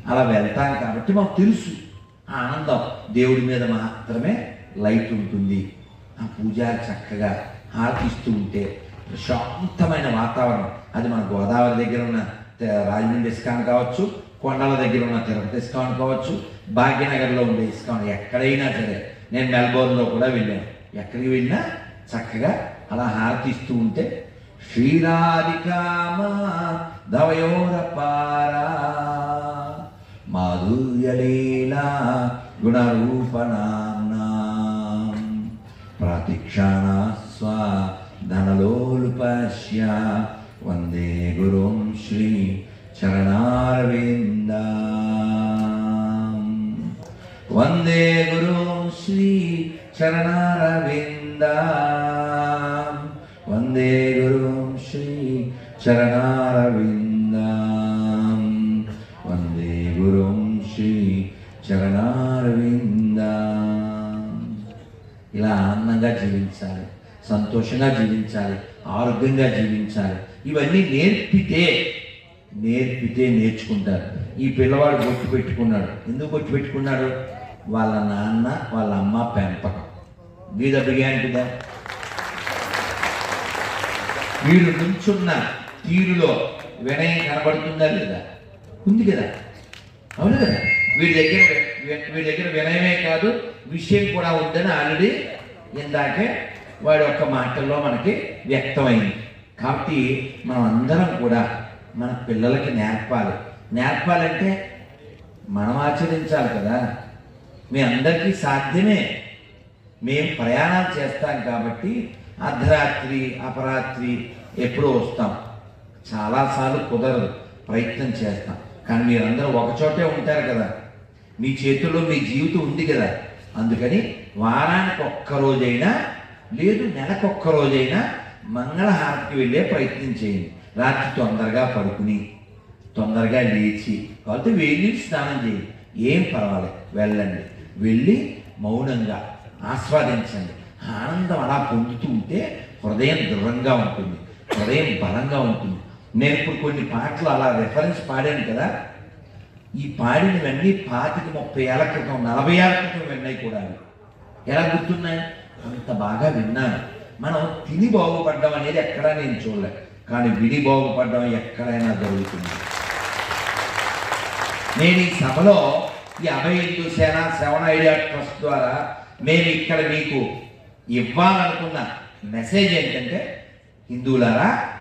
అలా వెళ్తాం కాబట్టి మాకు తెలుసు ఆనందం దేవుడి మీద మాత్రమే లైట్ ఉంటుంది. ఆ పూజారి చక్కగా హారతిస్తూ ఉంటే ప్రశాంతమైన వాతావరణం. అది మన గోదావరి దగ్గర ఉన్న రాజమండ్రి ఇస్కాన్ కావచ్చు, కొండల దగ్గర ఉన్న తిరుపతి ఇస్కాన్ కావచ్చు, భాగ్యనగర్లో ఉండే ఇస్కాన్, ఎక్కడైనా సరే. నేను మెల్బోర్న్లో కూడా వెళ్ళాను. ఎక్కడికి వెళ్ళినా చక్కగా అలా హారతిస్తూ ఉంటే శ్రీరాధికామ దవయోరపారా మాధుర్యలీలా గుణరూపనామ్నా ప్రతిక్షాణస్వ ధనలోలుపశ్య వందే గురుం శ్రీ చరణారవిందా వందే గురుం శ్రీ చరణారవిందా వందే గురుం శ్రీ చరణారవిందా వందే గురుం శ్రీ చరణారవిందా. ఇలా ఆనందంగా జీవించాలి, సంతోషంగా జీవించాలి, ఆరోగ్యంగా జీవించాలి. ఇవన్నీ నేర్పితే నేర్చుకుంటారు. ఈ పిల్లవాడు బొట్టు పెట్టుకున్నాడు. ఎందుకు బొట్టు పెట్టుకున్నాడు? వాళ్ళ నాన్న వాళ్ళ అమ్మ పెంపకం. వీడు బిగాంటిదా? వీడు నుంచున్న తీరులో వినయం కనబడుతుందా లేదా? ఉంది కదా, అవును కదా. వీడి దగ్గర వినయమే కాదు విషయం కూడా ఉందని ఆల్రెడీ ఇందాకే వాడి యొక్క మాటల్లో మనకి వ్యక్తమైంది. కాబట్టి మనం అందరం కూడా మన పిల్లలకి నేర్పాలంటే మనం ఆచరించాలి కదా. మీ అందరికీ సాధ్యమే. మేము ప్రయాణాలు చేస్తాం కాబట్టి అర్ధరాత్రి అపరాత్రి ఎప్పుడో వస్తాం. చాలాసార్లు కుదరదు, ప్రయత్నం చేస్తాం. కానీ మీరందరూ ఒకచోటే ఉంటారు కదా, మీ చేతుల్లో మీ జీవితం ఉంది కదా. అందుకని వారానికి ఒక్కరోజైనా లేదు నెలకొక్క రోజైనా మంగళహారతికి వెళ్ళే ప్రయత్నం చేయండి. రాత్రి తొందరగా పడుకుని తొందరగా లేచి కాబట్టి వెళ్ళి స్నానం చేయండి, ఏం పర్వాలేదు, వెళ్ళండి. వెళ్ళి మౌనంగా ఆస్వాదించండి. ఆనందం అలా పొందుతూ ఉంటే హృదయం దృఢంగా ఉంటుంది, హృదయం బలంగా ఉంటుంది. నేను ఇప్పుడు కొన్ని పాటలు అలా రెఫరెన్స్ పాడాను కదా. ఈ పాడినవన్నీ 25-30 ఏళ్ల క్రితం 40 ఏళ్ల క్రితం విన్నాయి కూడా. అవి ఎలా గుర్తున్నాయి? అంత బాగా విన్నాను. మనం తిని బాగుపడ్డం అనేది ఎక్కడా నేను చూడలేదు, కానీ విడి బాగుపడ్డం ఎక్కడైనా జరుగుతుంది. నేను ఈ సభలో ఈ అభయ హిందూ సేన శ్రవణ ఐడియా ట్రస్ట్ ద్వారా మేము ఇక్కడ మీకు ఇవ్వాలనుకున్న మెసేజ్ ఏంటంటే, హిందువులారా